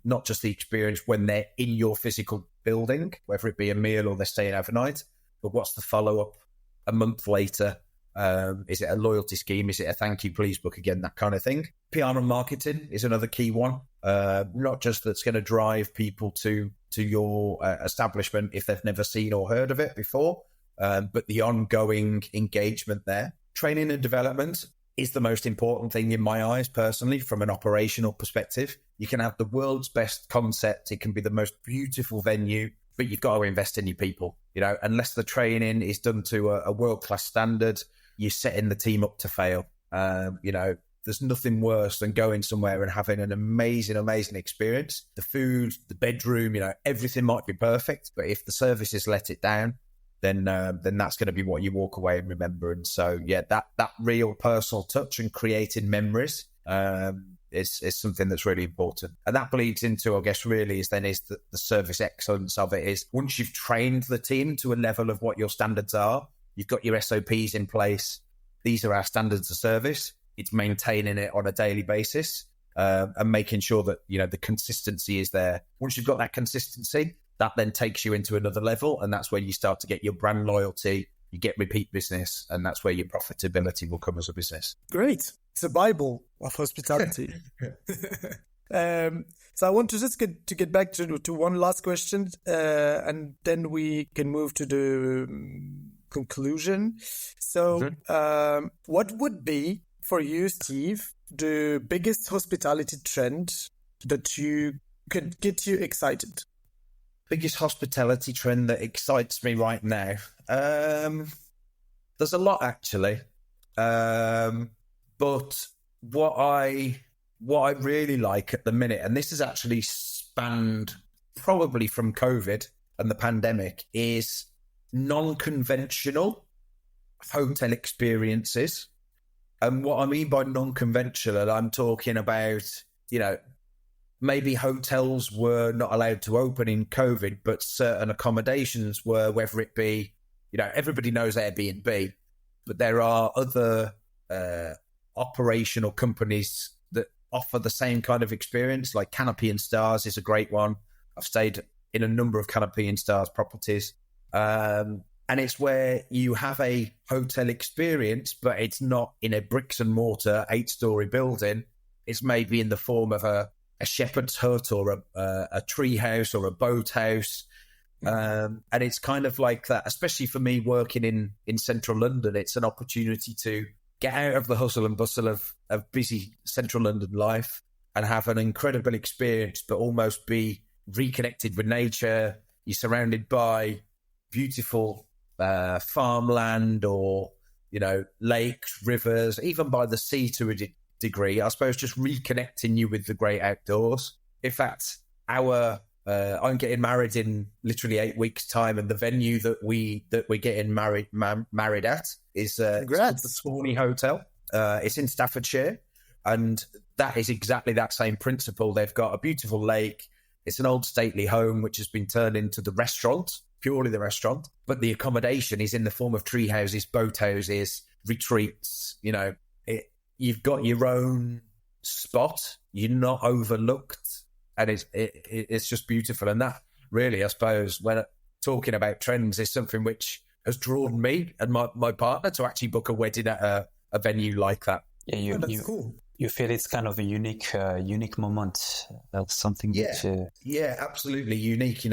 not just the experience when they're in your physical building, whether it be a meal or they're staying overnight, but what's the follow-up a month later? Is it a loyalty scheme? Is it a thank you, please book again, that kind of thing? PR and marketing is another key one. Not just that's going to drive people to your establishment if they've never seen or heard of it before, but the ongoing engagement there. Training and development is the most important thing in my eyes, personally, from an operational perspective. You can have the world's best concept. It can be the most beautiful venue, but you've got to invest in your people. Unless the training is done to a world-class standard, you're setting the team up to fail. There's nothing worse than going somewhere and having an amazing, amazing experience. The food, the bedroom, everything might be perfect, but if the services let it down, then that's going to be what you walk away and remember. And so, yeah, that real personal touch and creating memories is something that's really important. And that bleeds into, I guess, really is the service excellence of it. Is once you've trained the team to a level of what your standards are, you've got your SOPs in place. These are our standards of service. It's maintaining it on a daily basis and making sure that, the consistency is there. Once you've got that consistency, that then takes you into another level. And that's where you start to get your brand loyalty, you get repeat business, and that's where your profitability will come as a business. Great. It's a Bible of hospitality. So I want to just get back to one last question, and then we can move to the conclusion. So what would be, for you, Steve, the biggest hospitality trend that you could get you excited? Biggest hospitality trend that excites me right now? There's a lot, actually. But what I really like at the minute, and this has actually spanned probably from COVID and the pandemic, is non-conventional hotel experiences. And what I mean by non-conventional, I'm talking about, maybe hotels were not allowed to open in COVID, but certain accommodations were, whether it be, everybody knows Airbnb, but there are other operational companies that offer the same kind of experience, like Canopy and Stars is a great one. I've stayed in a number of Canopy and Stars properties. And it's where you have a hotel experience, but it's not in a bricks and mortar 8-story building. It's maybe in the form of a shepherd's hut or a tree house or a boathouse. And it's kind of like that, especially for me working in central London. It's an opportunity to get out of the hustle and bustle of busy central London life and have an incredible experience, but almost be reconnected with nature. You're surrounded by beautiful farmland or, lakes, rivers, even by the sea to a degree. I suppose just reconnecting you with the great outdoors. In fact, I'm getting married in literally 8 weeks' time, and the venue that we're getting married at is the Tawny Hotel. It's in Staffordshire, and that is exactly that same principle. They've got a beautiful lake. It's an old stately home which has been turned into the restaurant, purely the restaurant, but the accommodation is in the form of tree houses, boat houses, retreats. You've got your own spot. You're not overlooked. And it's just beautiful. And that really, I suppose, when talking about trends, is something which has drawn me and my partner to actually book a wedding at a venue like that. Yeah, that's cool. You feel it's kind of a unique moment. That's something Yeah, absolutely unique.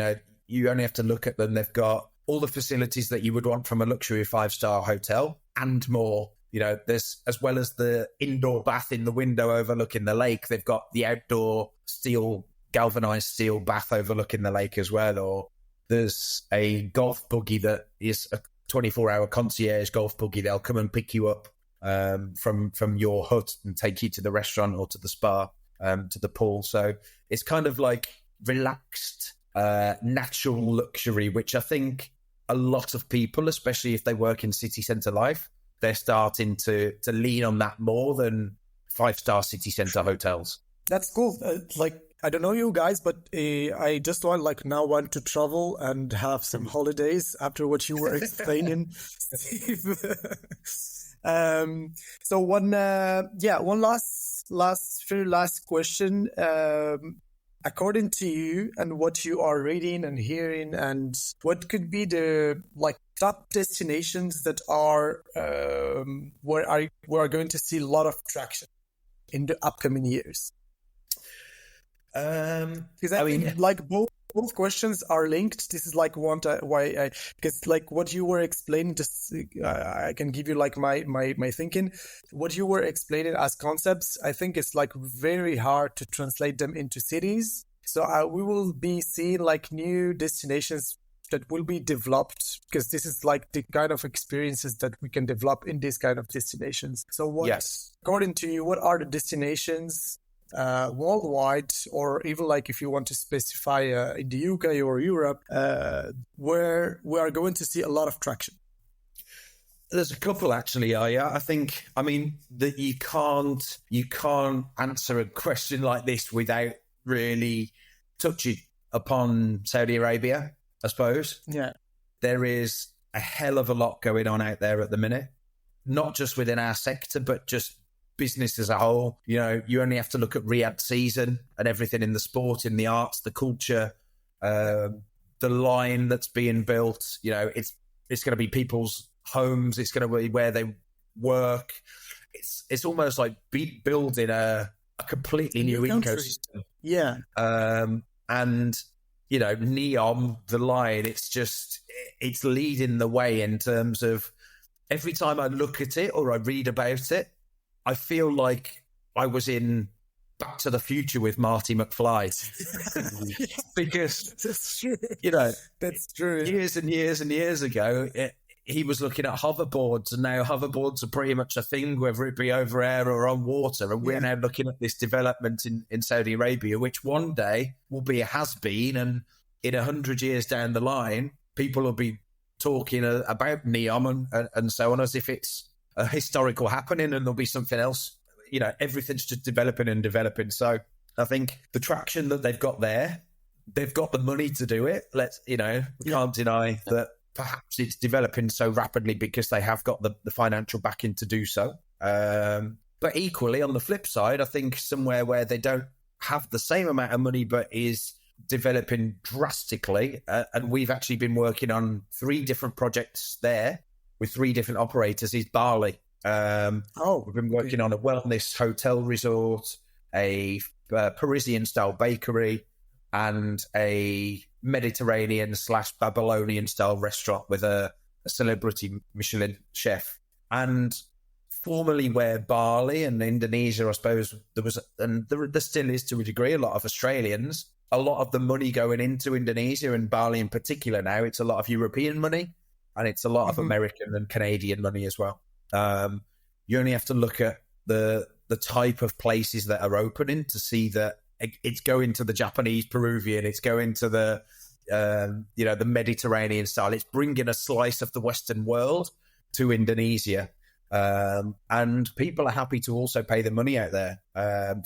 You only have to look at them. They've got all the facilities that you would want from a luxury 5-star hotel and more. There's, as well as the indoor bath in the window overlooking the lake, they've got the outdoor galvanized steel bath overlooking the lake as well. Or there's a golf buggy that is a 24-hour concierge golf buggy. They'll come and pick you up from your hut and take you to the restaurant or to the spa, to the pool. So it's kind of like relaxed, natural luxury, which I think a lot of people, especially if they work in city centre life, they're starting to lean on that more than 5-star city centre hotels. That's cool. I don't know you guys, but I just want to travel and have some holidays after what you were explaining, Steve. So one last question. According to you and what you are reading and hearing, and what could be the top destinations that are where we're going to see a lot of traction in the upcoming years? Because I mean, both questions are linked. This is because what you were explaining, just I can give you my thinking. What you were explaining as concepts, I think it's very hard to translate them into cities. So we will be seeing new destinations that will be developed, because this is the kind of experiences that we can develop in these kind of destinations. So according to you, what are the destinations worldwide, or even if you want to specify in the UK or Europe, where we are going to see a lot of traction? There's a couple actually. I think, that you can't answer a question like this without really touching upon Saudi Arabia, I suppose. Yeah, there is a hell of a lot going on out there at the minute, not just within our sector, but just business as a whole. You only have to look at Riyadh season and everything in the sport, in the arts, the culture, the line that's being built. It's going to be people's homes. It's going to be where they work. It's almost like building a completely new ecosystem. Yeah. And Neom, the line, it's leading the way in terms of every time I look at it or I read about it, I feel like I was in Back to the Future with Marty McFly. Because, that's true. That's true. Years and years and years ago, he was looking at hoverboards, and now hoverboards are pretty much a thing, whether it be over air or on water. And we're now looking at this development in Saudi Arabia, which one day will be a has-been. And in 100 years down the line, people will be talking about Neom and so on as if it's a historical happening, and there'll be something else. Everything's just developing and developing. So I think the traction that they've got there, they've got the money to do it. We can't deny that perhaps it's developing so rapidly because they have got the financial backing to do so. But equally, on the flip side, I think somewhere where they don't have the same amount of money but is developing drastically, and we've actually been working on 3 different projects there with 3 different operators, is Bali. We've been working on a wellness hotel resort, a Parisian-style bakery, and a Mediterranean/Babylonian-style restaurant with a celebrity Michelin chef. And formerly where Bali and Indonesia, I suppose, there still is to a degree a lot of Australians, a lot of the money going into Indonesia and Bali in particular now, it's a lot of European money, and it's a lot of American and Canadian money as well. You only have to look at the type of places that are opening to see that it's going to the Japanese, Peruvian, it's going to the Mediterranean style. It's bringing a slice of the Western world to Indonesia. And people are happy to also pay the money out there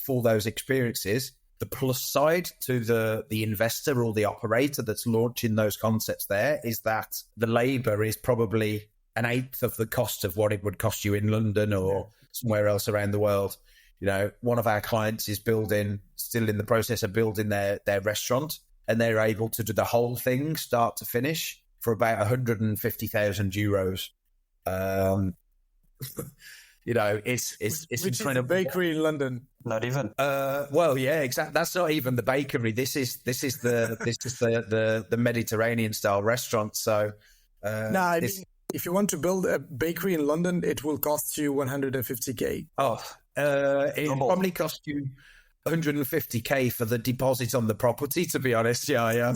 for those experiences. The plus side to the investor or the operator that's launching those concepts there is that the labour is probably 1/8 of the cost of what it would cost you in London or somewhere else around the world. One of our clients is still in the process of building their restaurant, and they're able to do the whole thing start to finish for about 150,000 euros. It's which incredible. Is a bakery in London. Not even. Well, yeah, exactly. That's not even the bakery. This is the Mediterranean style restaurant. So, if you want to build a bakery in London, it will cost you 150k. It probably cost you 150k for the deposit on the property, to be honest. Yeah.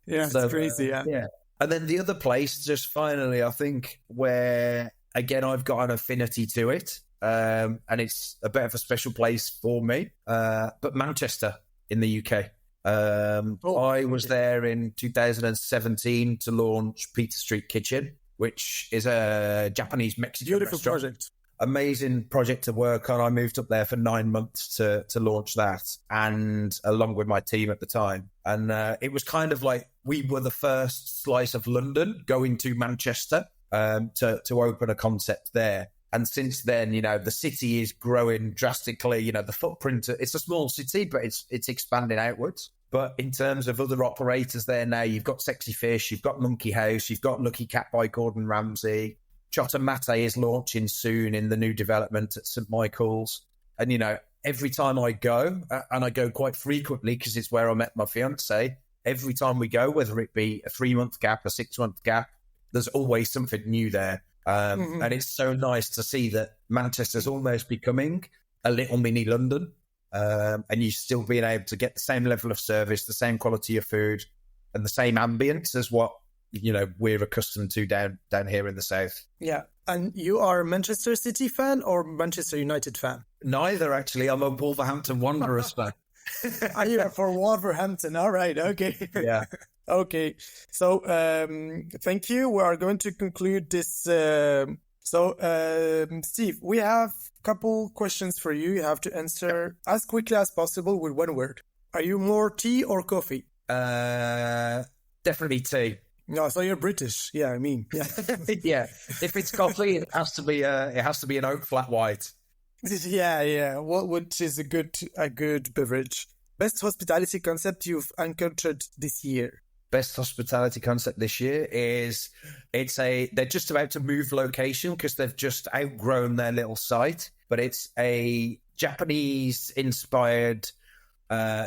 It's crazy. Yeah. And then the other place, just finally, I think, where again I've got an affinity to it, and it's a bit of a special place for me. But Manchester in the UK. I was there in 2017 to launch Peter Street Kitchen, which is a Japanese Mexican beautiful restaurant. project. amazing project to work on. I moved up there for 9 months to launch that, and along with my team at the time. And it was kind of like we were the first slice of London going to Manchester to open a concept there. And since then, the city is growing drastically. The footprint, it's a small city, but it's expanding outwards. But in terms of other operators there now, you've got Sexy Fish, you've got Monkey House, you've got Lucky Cat by Gordon Ramsay. Chotta Mate is launching soon in the new development at St. Michael's. And, every time I go, and I go quite frequently because it's where I met my fiance, every time we go, whether it be a 3-month gap, a 6-month gap, there's always something new there. And it's so nice to see that Manchester's almost becoming a little mini London, and you still being able to get the same level of service, the same quality of food, and the same ambience as what we're accustomed to down here in the south. Yeah, and you are a Manchester City fan or Manchester United fan? Neither, actually. I'm a Wolverhampton Wanderers fan. Are you for Wolverhampton? All right, okay. Yeah. Okay, so thank you. We are going to conclude this. Steve, we have a couple questions for you. You have to answer as quickly as possible with one word. Are you more tea or coffee? Definitely tea. No, so you're British. Yeah, I mean, yeah. Yeah. If it's coffee, it has to be an oak flat white. Yeah. Which is a good beverage. Best hospitality concept you've encountered this year? Best hospitality concept this year is they're just about to move location because they've just outgrown their little site, but it's a Japanese inspired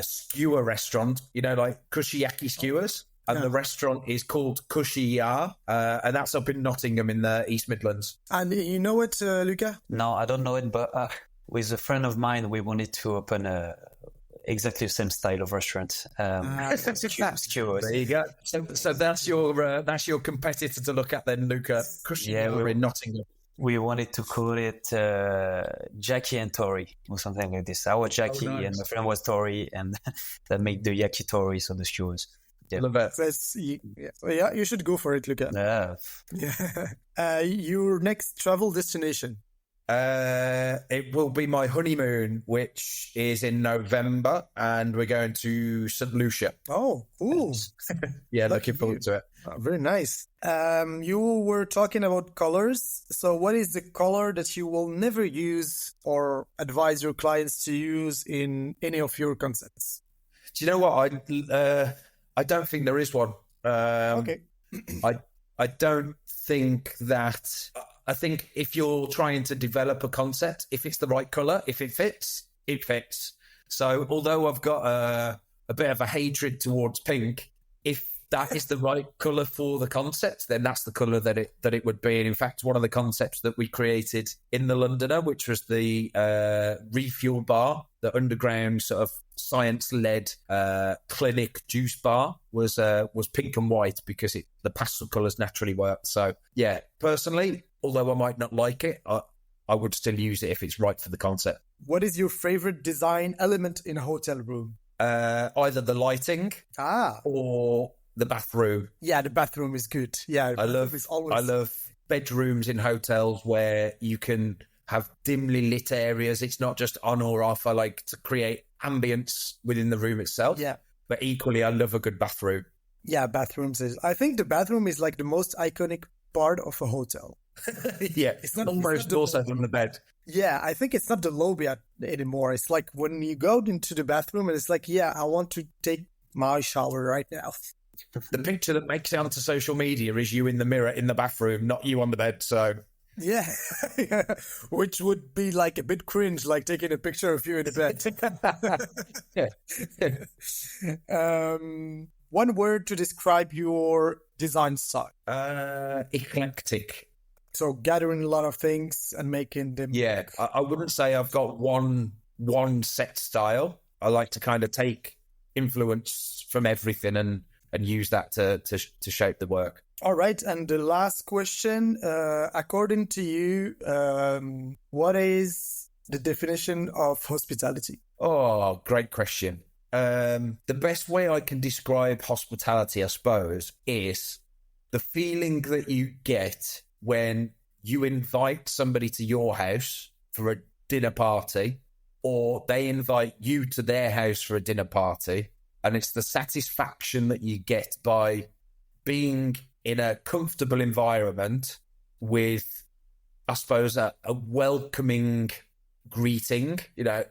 skewer restaurant, like kushiyaki skewers. And the restaurant is called Kushiya, and that's up in Nottingham in the East Midlands. And you know it, Luca? No, I don't know it, but with a friend of mine, we wanted to open exactly the same style of restaurant. Skewers. There you go. So that's your competitor to look at then, Luca. Kushiya, we're in Nottingham. We wanted to call it Jackie and Tori or something like this. I was Jackie and my friend was Tori, and that made the yakitori, so the skewers. Yeah. Love it. You should go for it, Luca. Yeah. Your next travel destination? It will be my honeymoon, which is in November, and we're going to St. Lucia. Oh, cool. Yeah, looking forward to it. Oh, very nice. You were talking about colors. So what is the color that you will never use or advise your clients to use in any of your concepts? Do you know what? I don't think there is one. Okay. I don't think that... I think if you're trying to develop a concept, if it's the right colour, if it fits, it fits. So although I've got a bit of a hatred towards pink, if that is the right colour for the concept, then that's the colour that it would be. And in fact, one of the concepts that we created in the Londoner, which was the refuel bar, the underground sort of science-led clinic juice bar, was pink and white because the pastel colours naturally work. So yeah, personally, although I might not like it, I would still use it if it's right for the concept. What is your favourite design element in a hotel room? Either the lighting or the bathroom. Yeah, the bathroom is good. Yeah, I love bedrooms in hotels where you can have dimly lit areas. It's not just on or off. I like to create ambience within the room itself. Yeah. But equally, I love a good bathroom. Yeah, I think the bathroom is like the most iconic part of a hotel. Yeah, it's not almost also from the bed. Yeah, I think it's not the lobby anymore. It's like when you go into the bathroom and it's like, yeah, I want to take my shower right now. The picture that makes it onto social media is you in the mirror in the bathroom, not you on the bed. So yeah, which would be like a bit cringe, like taking a picture of you in the bed. Yeah. One word to describe your design style. Eclectic. So gathering a lot of things and making them. Yeah, I wouldn't say I've got one set style. I like to kind of take influence from everything and use that to shape the work. All right, and the last question, according to you, what is the definition of hospitality? Oh, great question. The best way I can describe hospitality, I suppose, is the feeling that you get when you invite somebody to your house for a dinner party, or they invite you to their house for a dinner party, and it's the satisfaction that you get by being in a comfortable environment with, I suppose, a welcoming greeting. You know,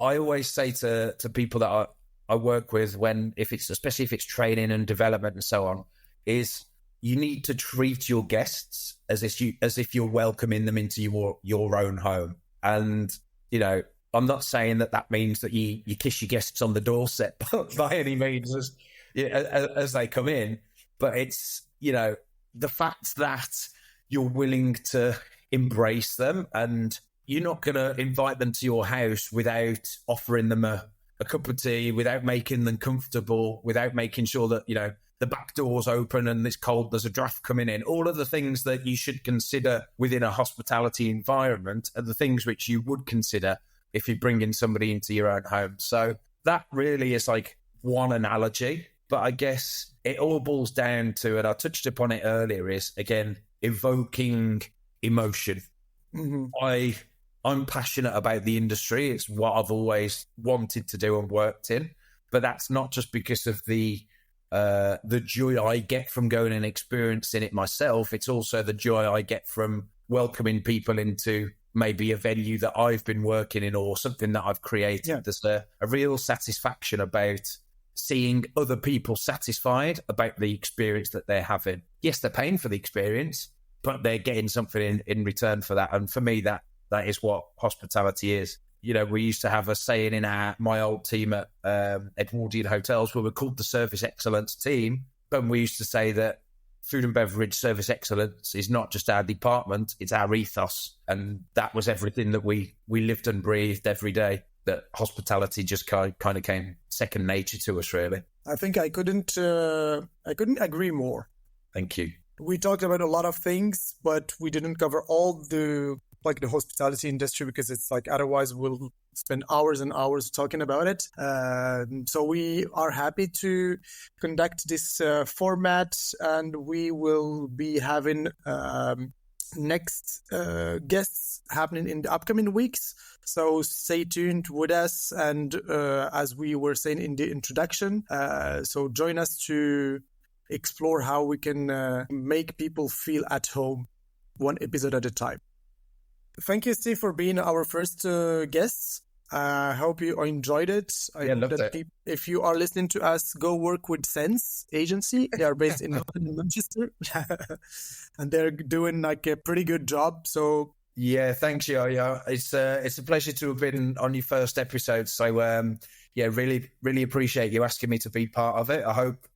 I always say to people that I work with, especially if it's training and development and so on, is you need to treat your guests as if you're welcoming them into your own home. And, you know, I'm not saying that means that you kiss your guests on the doorstep by any means as they come in, but it's, you know, the fact that you're willing to embrace them, and you're not going to invite them to your house without offering them a cup of tea, without making them comfortable, without making sure that, you know, the back door's open and it's cold, there's a draft coming in. All of the things that you should consider within a hospitality environment are the things which you would consider if you're bringing somebody into your own home. So that really is like one analogy. But I guess it all boils down to, and I touched upon it earlier, is, again, evoking emotion. Mm-hmm. I'm passionate about the industry. It's what I've always wanted to do and worked in. But that's not just because of the joy I get from going and experiencing it myself. It's also the joy I get from welcoming people into maybe a venue that I've been working in or something that I've created. Yeah. There's a real satisfaction about seeing other people satisfied about the experience that they're having. Yes, they're paying for the experience, but they're getting something in return for that. And for me, that is what hospitality is. You know, we used to have a saying in my old team at Edwardian Hotels, where we're called the Service Excellence team. But we used to say that food and beverage service excellence is not just our department, it's our ethos. And that was everything that we lived and breathed every day. That hospitality just kind of came second nature to us, really. I think I couldn't agree more. Thank you. We talked about a lot of things, but we didn't cover all the hospitality industry, because it's like, otherwise we'll spend hours and hours talking about it. So we are happy to conduct this format, and we will be having next guests happening in the upcoming weeks. So stay tuned with us. And as we were saying in the introduction, so join us to explore how we can make people feel at home, one episode at a time. Thank you, Steve, for being our first guests. I hope you enjoyed it. I loved it. If you are listening to us, go work with Cense Agency. They are based in Manchester, and they're doing like a pretty good job. So yeah, thanks, Yo-Yo. It's a pleasure to have been on your first episode. So yeah, really appreciate you asking me to be part of it. I hope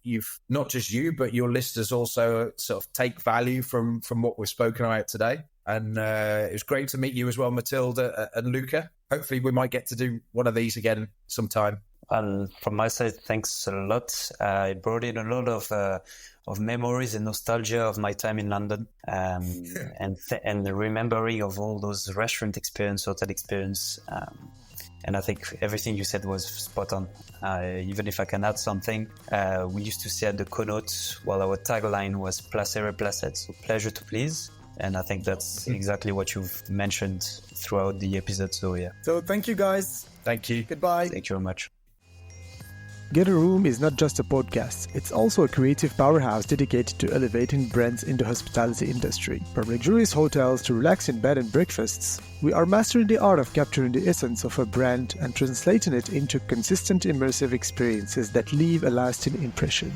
not just you, but your listeners also sort of take value from what we've spoken about today. And it was great to meet you as well, Matilda and Luca. Hopefully we might get to do one of these again sometime. And from my side, thanks a lot. It brought in a lot of memories and nostalgia of my time in London, and the remembering of all those restaurant experience, hotel experience. And I think everything you said was spot on. Even if I can add something, we used to say at the keynote, while our tagline was Placere Placet, so pleasure to please. And I think that's exactly what you've mentioned throughout the episode. So yeah. So thank you, guys. Thank you. Goodbye. Thank you very much. Get a Room is not just a podcast, it's also a creative powerhouse dedicated to elevating brands in the hospitality industry. From luxurious hotels to relaxing bed and breakfasts, we are mastering the art of capturing the essence of a brand and translating it into consistent immersive experiences that leave a lasting impression.